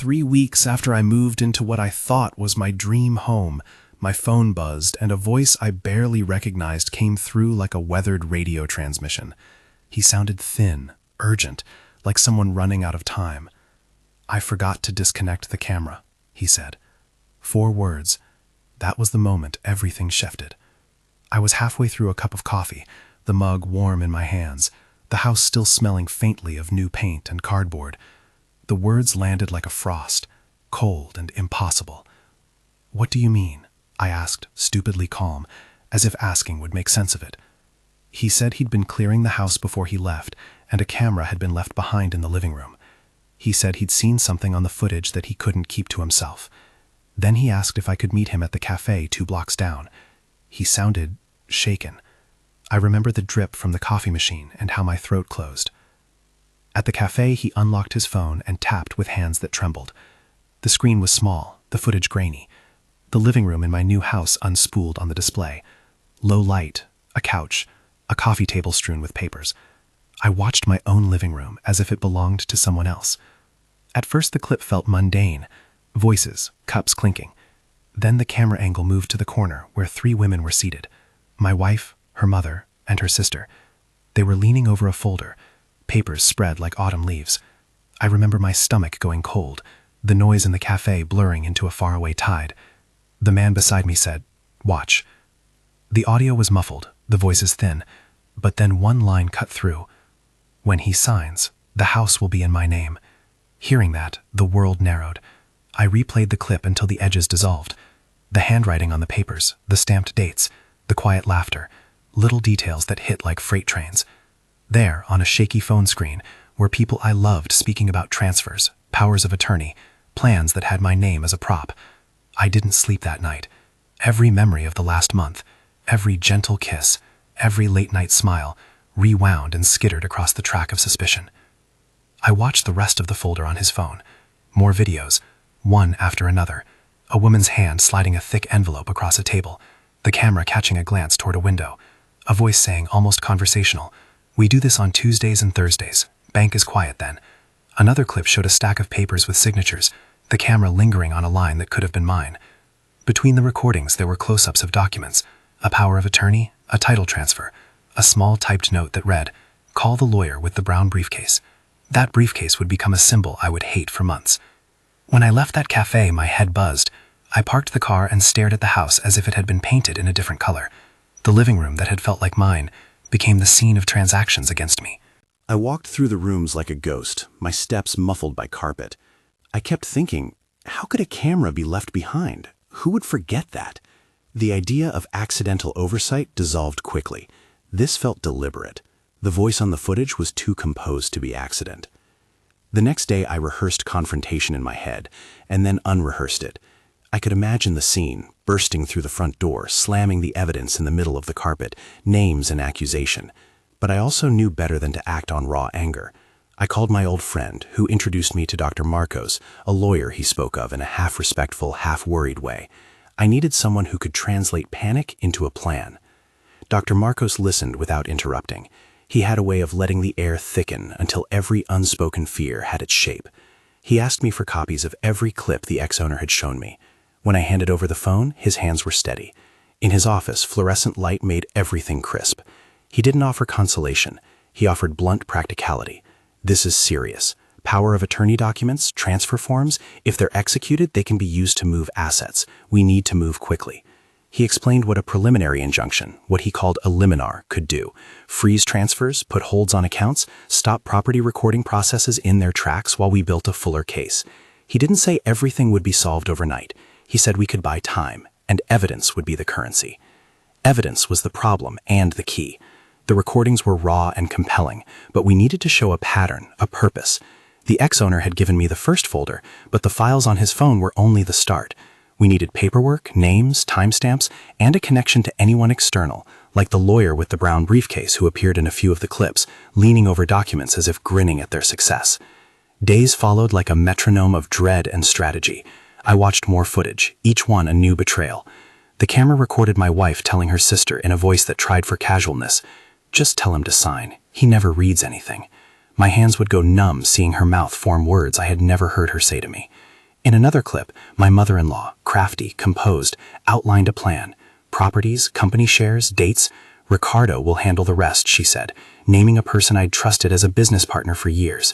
3 weeks after I moved into what I thought was my dream home, my phone buzzed and a voice I barely recognized came through like a weathered radio transmission. He sounded thin, urgent, like someone running out of time. "I forgot to disconnect the camera," he said. 4 words. That was the moment everything shifted. I was halfway through a cup of coffee, the mug warm in my hands, the house still smelling faintly of new paint and cardboard. The words landed like a frost, cold and impossible. "What do you mean?" I asked, stupidly calm, as if asking would make sense of it. He said he'd been clearing the house before he left, and a camera had been left behind in the living room. He said he'd seen something on the footage that he couldn't keep to himself. Then he asked if I could meet him at the café 2 blocks down. He sounded shaken. I remember the drip from the coffee machine and how my throat closed. At the café, he unlocked his phone and tapped with hands that trembled. The screen was small, the footage grainy. The living room in my new house unspooled on the display. Low light, a couch, a coffee table strewn with papers. I watched my own living room as if it belonged to someone else. At first the clip felt mundane. Voices, cups clinking. Then the camera angle moved to the corner where 3 women were seated. My wife, her mother, and her sister. They were leaning over a folder, papers spread like autumn leaves. I remember my stomach going cold, the noise in the cafe blurring into a faraway tide. The man beside me said, "Watch." The audio was muffled, the voices thin, but then one line cut through. "When he signs, the house will be in my name." Hearing that, the world narrowed. I replayed the clip until the edges dissolved. The handwriting on the papers, the stamped dates, the quiet laughter, little details that hit like freight trains. There, on a shaky phone screen, were people I loved speaking about transfers, powers of attorney, plans that had my name as a prop. I didn't sleep that night. Every memory of the last month, every gentle kiss, every late-night smile, rewound and skittered across the track of suspicion. I watched the rest of the folder on his phone. More videos, one after another. A woman's hand sliding a thick envelope across a table, the camera catching a glance toward a window. A voice saying, almost conversational, "We do this on Tuesdays and Thursdays. Bank is quiet then." Another clip showed a stack of papers with signatures, the camera lingering on a line that could have been mine. Between the recordings, there were close-ups of documents, a power of attorney, a title transfer, a small typed note that read, "Call the lawyer with the brown briefcase." That briefcase would become a symbol I would hate for months. When I left that cafe, my head buzzed. I parked the car and stared at the house as if it had been painted in a different color. The living room that had felt like mine became the scene of transactions against me. I walked through the rooms like a ghost, my steps muffled by carpet. I kept thinking, how could a camera be left behind? Who would forget that? The idea of accidental oversight dissolved quickly. This felt deliberate. The voice on the footage was too composed to be accident. The next day I rehearsed confrontation in my head, and then unrehearsed it. I could imagine the scene, bursting through the front door, slamming the evidence in the middle of the carpet, names and accusation. But I also knew better than to act on raw anger. I called my old friend, who introduced me to Dr. Marcos, a lawyer he spoke of in a half-respectful, half-worried way. I needed someone who could translate panic into a plan. Dr. Marcos listened without interrupting. He had a way of letting the air thicken until every unspoken fear had its shape. He asked me for copies of every clip the ex-owner had shown me. When I handed over the phone, his hands were steady. In his office, fluorescent light made everything crisp. He didn't offer consolation. He offered blunt practicality. This is serious. Power of attorney documents, transfer forms, if they're executed, they can be used to move assets. We need to move quickly. He explained what a preliminary injunction, what he called a liminar, could do. Freeze transfers, put holds on accounts, stop property recording processes in their tracks while we built a fuller case. He didn't say everything would be solved overnight. He said we could buy time, and evidence would be the currency. Evidence was the problem and the key. The recordings were raw and compelling, but we needed to show a pattern, a purpose. The ex-owner had given me the first folder, but the files on his phone were only the start. We needed paperwork, names, timestamps, and a connection to anyone external, like the lawyer with the brown briefcase who appeared in a few of the clips, leaning over documents as if grinning at their success. Days followed like a metronome of dread and strategy. I watched more footage, each one a new betrayal. The camera recorded my wife telling her sister in a voice that tried for casualness, "Just tell him to sign. He never reads anything." My hands would go numb seeing her mouth form words I had never heard her say to me. In another clip, my mother-in-law, crafty, composed, outlined a plan. Properties, company shares, dates. Ricardo will handle the rest, she said, naming a person I'd trusted as a business partner for years.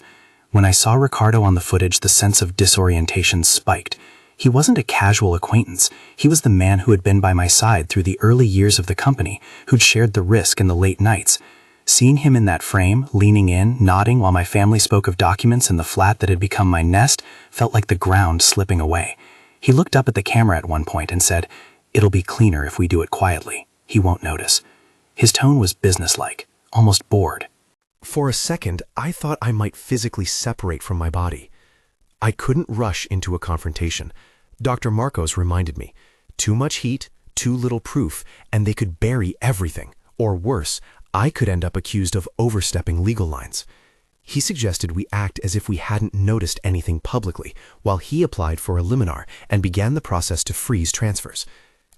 When I saw Ricardo on the footage, the sense of disorientation spiked. He wasn't a casual acquaintance. He was the man who had been by my side through the early years of the company, who'd shared the risk in the late nights. Seeing him in that frame, leaning in, nodding while my family spoke of documents in the flat that had become my nest, felt like the ground slipping away. He looked up at the camera at one point and said, "It'll be cleaner if we do it quietly. He won't notice." His tone was businesslike, almost bored. For a second, I thought I might physically separate from my body. I couldn't rush into a confrontation. Dr. Marcos reminded me, too much heat, too little proof, and they could bury everything. Or worse, I could end up accused of overstepping legal lines. He suggested we act as if we hadn't noticed anything publicly, while he applied for a liminar and began the process to freeze transfers.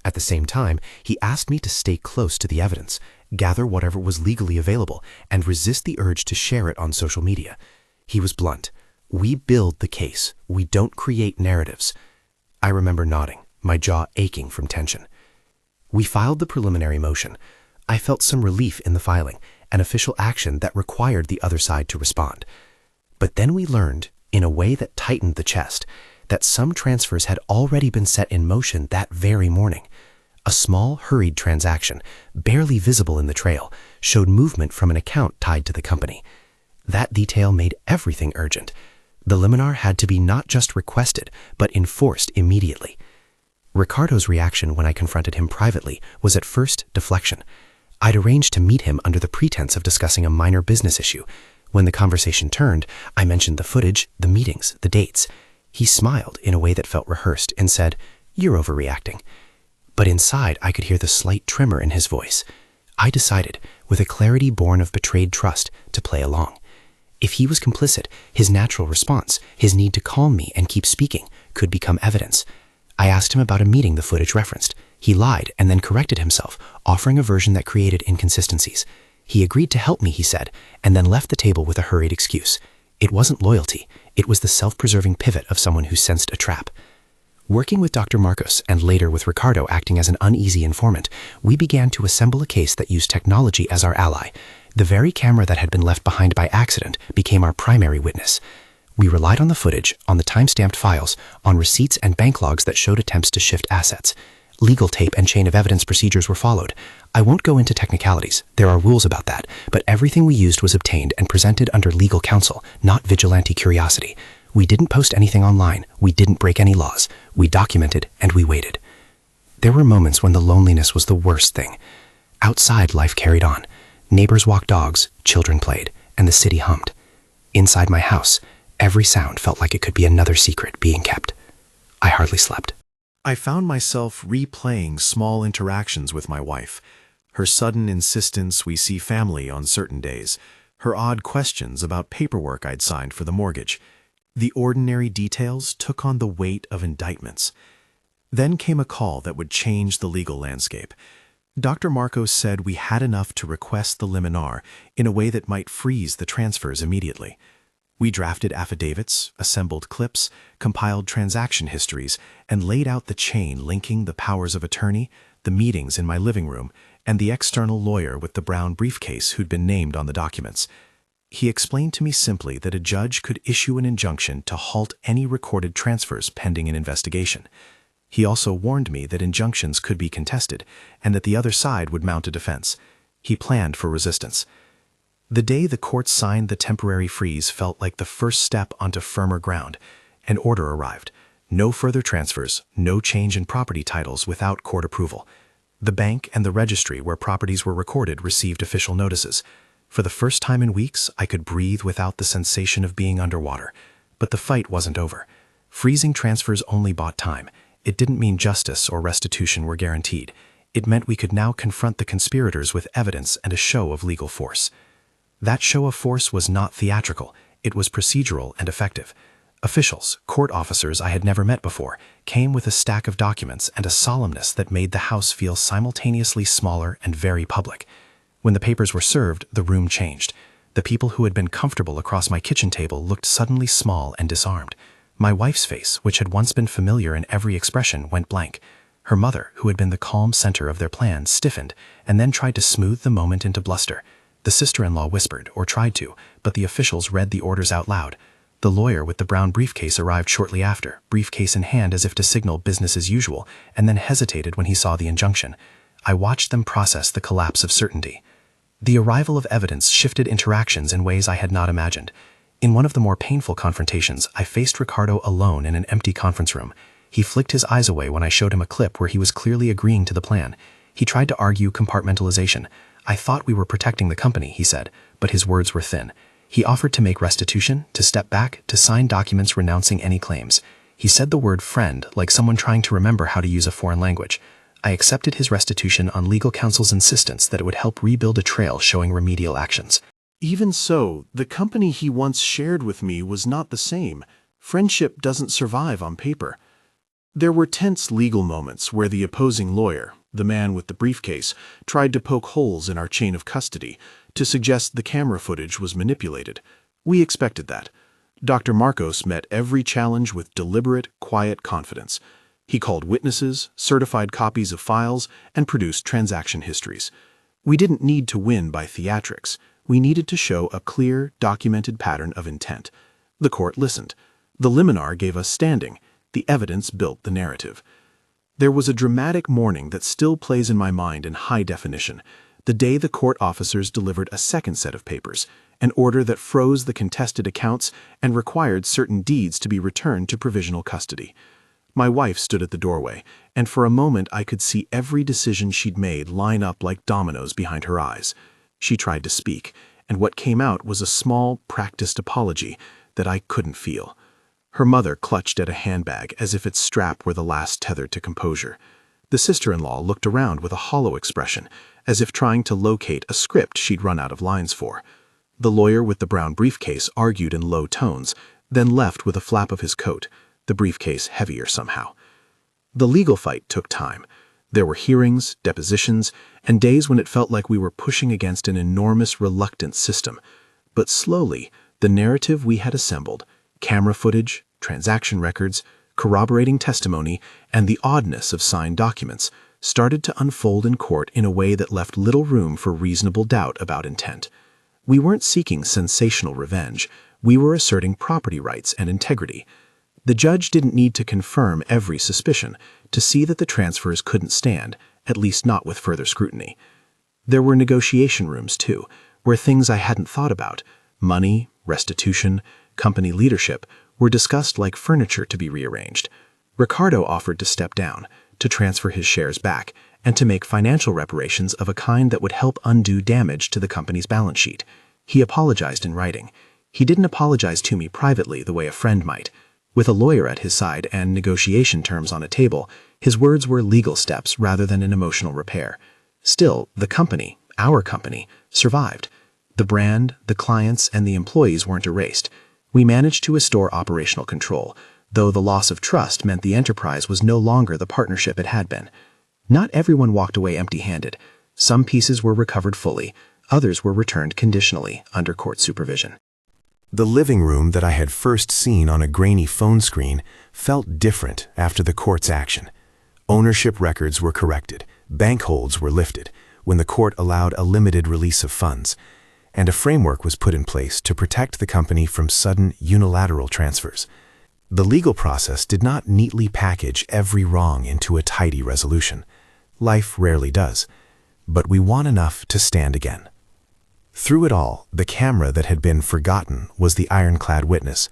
At the same time, he asked me to stay close to the evidence, gather whatever was legally available, and resist the urge to share it on social media. He was blunt. We build the case. We don't create narratives. I remember nodding, my jaw aching from tension. We filed the preliminary motion. I felt some relief in the filing, an official action that required the other side to respond. But then we learned, in a way that tightened the chest, that some transfers had already been set in motion that very morning. A small, hurried transaction, barely visible in the trail, showed movement from an account tied to the company. That detail made everything urgent. The liminar had to be not just requested, but enforced immediately. Ricardo's reaction when I confronted him privately was at first deflection. I'd arranged to meet him under the pretense of discussing a minor business issue. When the conversation turned, I mentioned the footage, the meetings, the dates. He smiled in a way that felt rehearsed and said, "You're overreacting." But inside, I could hear the slight tremor in his voice. I decided, with a clarity born of betrayed trust, to play along. If he was complicit, his natural response, his need to calm me and keep speaking, could become evidence. I asked him about a meeting the footage referenced. He lied and then corrected himself, offering a version that created inconsistencies. He agreed to help me, he said, and then left the table with a hurried excuse. It wasn't loyalty. It was the self-preserving pivot of someone who sensed a trap. Working with Dr. Marcos and later with Ricardo acting as an uneasy informant, we began to assemble a case that used technology as our ally. The very camera that had been left behind by accident became our primary witness. We relied on the footage, on the time-stamped files, on receipts and bank logs that showed attempts to shift assets. Legal tape and chain of evidence procedures were followed. I won't go into technicalities, there are rules about that, but everything we used was obtained and presented under legal counsel, not vigilante curiosity. We didn't post anything online, we didn't break any laws, we documented and we waited. There were moments when the loneliness was the worst thing. Outside, life carried on. Neighbors walked dogs, children played, and the city hummed. Inside my house, every sound felt like it could be another secret being kept. I hardly slept. I found myself replaying small interactions with my wife. Her sudden insistence we see family on certain days. Her odd questions about paperwork I'd signed for the mortgage. The ordinary details took on the weight of indictments. Then came a call that would change the legal landscape. Dr. Marcos said we had enough to request the liminar in a way that might freeze the transfers immediately. We drafted affidavits, assembled clips, compiled transaction histories, and laid out the chain linking the powers of attorney, the meetings in my living room, and the external lawyer with the brown briefcase who'd been named on the documents. He explained to me simply that a judge could issue an injunction to halt any recorded transfers pending an investigation. He also warned me that injunctions could be contested and that the other side would mount a defense. He planned for resistance. The day the court signed the temporary freeze felt like the first step onto firmer ground. An order arrived. No further transfers, no change in property titles without court approval. The bank and the registry where properties were recorded received official notices. For the first time in weeks, I could breathe without the sensation of being underwater. But the fight wasn't over. Freezing transfers only bought time. It didn't mean justice or restitution were guaranteed. It meant we could now confront the conspirators with evidence and a show of legal force. That show of force was not theatrical. It was procedural and effective. Officials, court officers I had never met before, came with a stack of documents and a solemnness that made the house feel simultaneously smaller and very public. When the papers were served, the room changed. The people who had been comfortable across my kitchen table looked suddenly small and disarmed. My wife's face, which had once been familiar in every expression, went blank. Her mother, who had been the calm center of their plan, stiffened and then tried to smooth the moment into bluster. The sister-in-law whispered, or tried to, but the officials read the orders out loud. The lawyer with the brown briefcase arrived shortly after, briefcase in hand as if to signal business as usual, and then hesitated when he saw the injunction. I watched them process the collapse of certainty. The arrival of evidence shifted interactions in ways I had not imagined. In one of the more painful confrontations, I faced Ricardo alone in an empty conference room. He flicked his eyes away when I showed him a clip where he was clearly agreeing to the plan. He tried to argue compartmentalization. "I thought we were protecting the company," he said, but his words were thin. He offered to make restitution, to step back, to sign documents renouncing any claims. He said the word friend like someone trying to remember how to use a foreign language. I accepted his restitution on legal counsel's insistence that it would help rebuild a trail showing remedial actions. Even so, the company he once shared with me was not the same. Friendship doesn't survive on paper. There were tense legal moments where the opposing lawyer, the man with the briefcase, tried to poke holes in our chain of custody to suggest the camera footage was manipulated. We expected that. Dr. Marcos met every challenge with deliberate, quiet confidence. He called witnesses, certified copies of files, and produced transaction histories. We didn't need to win by theatrics. We needed to show a clear, documented pattern of intent. The court listened. The liminar gave us standing. The evidence built the narrative. There was a dramatic morning that still plays in my mind in high definition. The day the court officers delivered a second set of papers, an order that froze the contested accounts and required certain deeds to be returned to provisional custody. My wife stood at the doorway, and for a moment I could see every decision she'd made line up like dominoes behind her eyes. She tried to speak, and what came out was a small, practiced apology that I couldn't feel. Her mother clutched at a handbag as if its strap were the last tether to composure. The sister-in-law looked around with a hollow expression, as if trying to locate a script she'd run out of lines for. The lawyer with the brown briefcase argued in low tones, then left with a flap of his coat, the briefcase heavier somehow. The legal fight took time. There were hearings, depositions, and days when it felt like we were pushing against an enormous, reluctant system. But slowly, the narrative we had assembled, camera footage, transaction records, corroborating testimony, and the oddness of signed documents, started to unfold in court in a way that left little room for reasonable doubt about intent. We weren't seeking sensational revenge. We were asserting property rights and integrity. The judge didn't need to confirm every suspicion to see that the transfers couldn't stand, at least not with further scrutiny. There were negotiation rooms, too, where things I hadn't thought about, money, restitution, company leadership, were discussed like furniture to be rearranged. Ricardo offered to step down, to transfer his shares back, and to make financial reparations of a kind that would help undo damage to the company's balance sheet. He apologized in writing. He didn't apologize to me privately the way a friend might. With a lawyer at his side and negotiation terms on a table, his words were legal steps rather than an emotional repair. Still, the company, our company, survived. The brand, the clients, and the employees weren't erased. We managed to restore operational control, though the loss of trust meant the enterprise was no longer the partnership it had been. Not everyone walked away empty-handed. Some pieces were recovered fully, others were returned conditionally under court supervision. The living room that I had first seen on a grainy phone screen felt different after the court's action. Ownership records were corrected, bank holds were lifted, when the court allowed a limited release of funds, and a framework was put in place to protect the company from sudden unilateral transfers. The legal process did not neatly package every wrong into a tidy resolution. Life rarely does, but we won enough to stand again. Through it all, the camera that had been forgotten was the ironclad witness.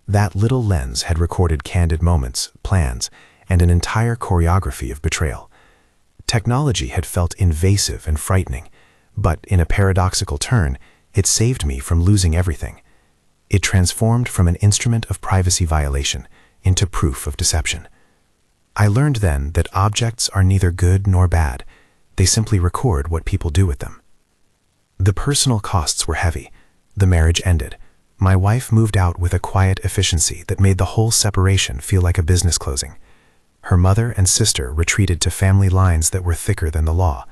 That little lens had recorded candid moments, plans, and an entire choreography of betrayal. Technology had felt invasive and frightening, but in a paradoxical turn, it saved me from losing everything. It transformed from an instrument of privacy violation into proof of deception. I learned then that objects are neither good nor bad. They simply record what people do with them. The personal costs were heavy. The marriage ended. My wife moved out with a quiet efficiency that made the whole separation feel like a business closing. Her mother and sister retreated to family lines that were thicker than the law.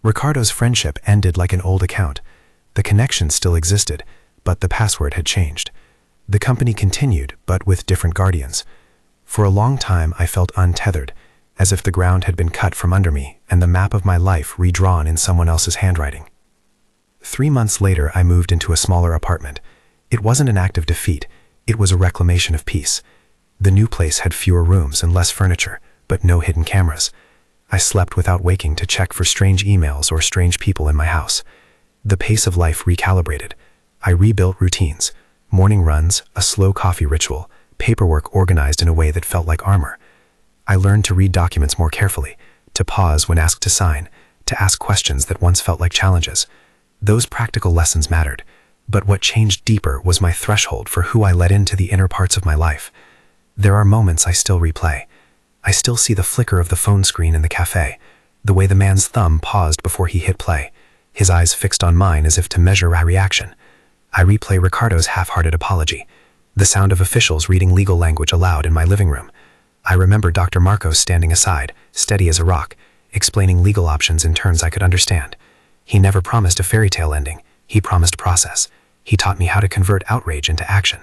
Ricardo's friendship ended like an old account. The connection still existed, but the password had changed. The company continued, but with different guardians. For a long time, I felt untethered, as if the ground had been cut from under me and the map of my life redrawn in someone else's handwriting. 3 months later, I moved into a smaller apartment. It wasn't an act of defeat, it was a reclamation of peace. The new place had fewer rooms and less furniture, but no hidden cameras. I slept without waking to check for strange emails or strange people in my house. The pace of life recalibrated. I rebuilt routines, morning runs, a slow coffee ritual, paperwork organized in a way that felt like armor. I learned to read documents more carefully, to pause when asked to sign, to ask questions that once felt like challenges. Those practical lessons mattered, but what changed deeper was my threshold for who I let into the inner parts of my life. There are moments I still replay. I still see the flicker of the phone screen in the café, the way the man's thumb paused before he hit play, his eyes fixed on mine as if to measure my reaction. I replay Ricardo's half-hearted apology, the sound of officials reading legal language aloud in my living room. I remember Dr. Marcos standing aside, steady as a rock, explaining legal options in terms I could understand. He never promised a fairy tale ending. He promised process. He taught me how to convert outrage into action.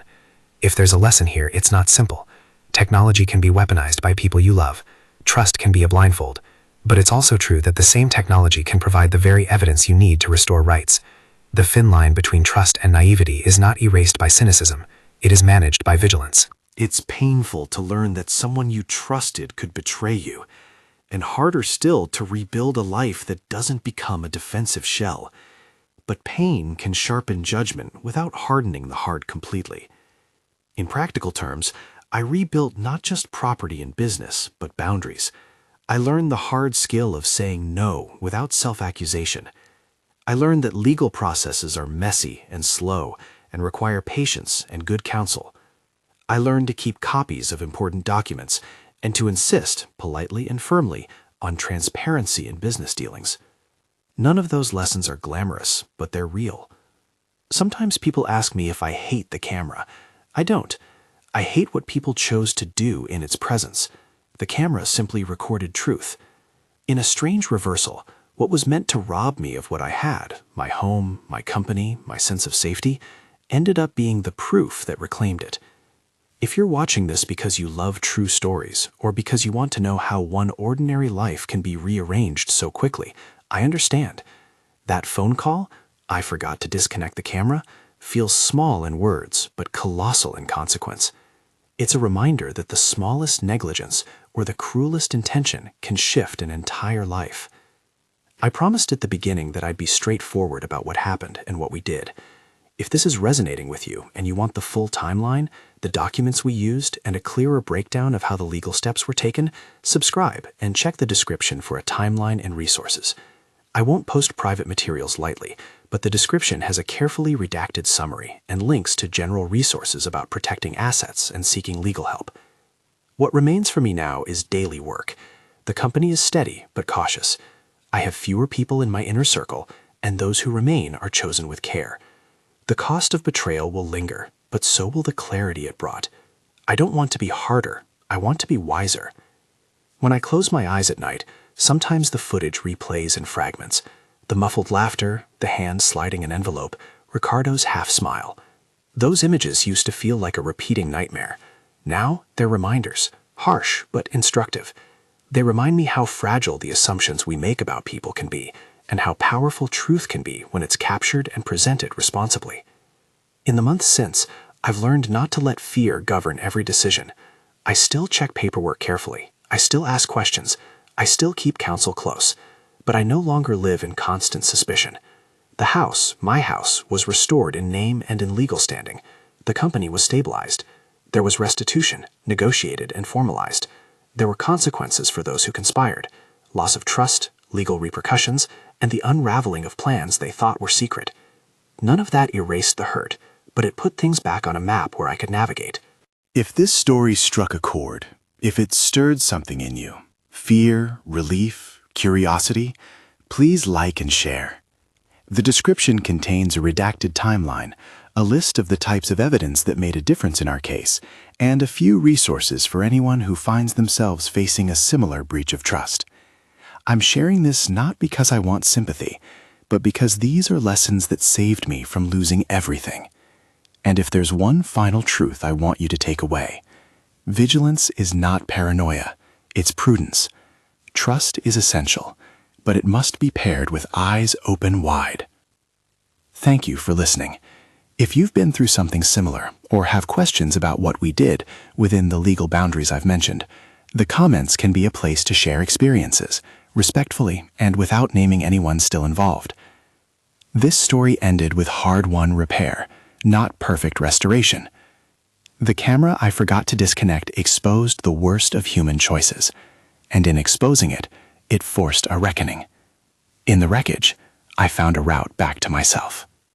If there's a lesson here, it's not simple. Technology can be weaponized by people you love. Trust can be a blindfold. But it's also true that the same technology can provide the very evidence you need to restore rights. The thin line between trust and naivety is not erased by cynicism. It is managed by vigilance. It's painful to learn that someone you trusted could betray you, and harder still to rebuild a life that doesn't become a defensive shell. But pain can sharpen judgment without hardening the heart completely. In practical terms, I rebuilt not just property and business, but boundaries. I learned the hard skill of saying no without self-accusation. I learned that legal processes are messy and slow and require patience and good counsel. I learned to keep copies of important documents and to insist, politely and firmly, on transparency in business dealings. None of those lessons are glamorous, but they're real. Sometimes people ask me if I hate the camera. I don't. I hate what people chose to do in its presence. The camera simply recorded truth. In a strange reversal, what was meant to rob me of what I had, my home, my company, my sense of safety, ended up being the proof that reclaimed it. If you're watching this because you love true stories, or because you want to know how one ordinary life can be rearranged so quickly, I understand. That phone call, I forgot to disconnect the camera, feels small in words, but colossal in consequence. It's a reminder that the smallest negligence or the cruelest intention can shift an entire life. I promised at the beginning that I'd be straightforward about what happened and what we did. If this is resonating with you and you want the full timeline, the documents we used, and a clearer breakdown of how the legal steps were taken, subscribe and check the description for a timeline and resources. I won't post private materials lightly, but the description has a carefully redacted summary and links to general resources about protecting assets and seeking legal help. What remains for me now is daily work. The company is steady but cautious. I have fewer people in my inner circle, and those who remain are chosen with care. The cost of betrayal will linger, but so will the clarity it brought. I don't want to be harder, I want to be wiser. When I close my eyes at night, sometimes the footage replays in fragments. The muffled laughter, the hand sliding an envelope, Ricardo's half-smile. Those images used to feel like a repeating nightmare. Now they're reminders, harsh but instructive. They remind me how fragile the assumptions we make about people can be, and how powerful truth can be when it's captured and presented responsibly. In the months since, I've learned not to let fear govern every decision. I still check paperwork carefully. I still ask questions. I still keep counsel close. But I no longer live in constant suspicion. The house, my house, was restored in name and in legal standing. The company was stabilized. There was restitution, negotiated and formalized. There were consequences for those who conspired, loss of trust, legal repercussions, and the unraveling of plans they thought were secret. None of that erased the hurt, but it put things back on a map where I could navigate. If this story struck a chord, if it stirred something in you, fear, relief, curiosity, please like and share. The description contains a redacted timeline, a list of the types of evidence that made a difference in our case, and a few resources for anyone who finds themselves facing a similar breach of trust. I'm sharing this not because I want sympathy, but because these are lessons that saved me from losing everything. And if there's one final truth I want you to take away, vigilance is not paranoia, it's prudence. Trust is essential, but it must be paired with eyes open wide. Thank you for listening. If you've been through something similar or have questions about what we did within the legal boundaries I've mentioned, the comments can be a place to share experiences, respectfully and without naming anyone still involved. This story ended with hard-won repair, not perfect restoration. The camera I forgot to disconnect exposed the worst of human choices, and in exposing it, it forced a reckoning. In the wreckage, I found a route back to myself.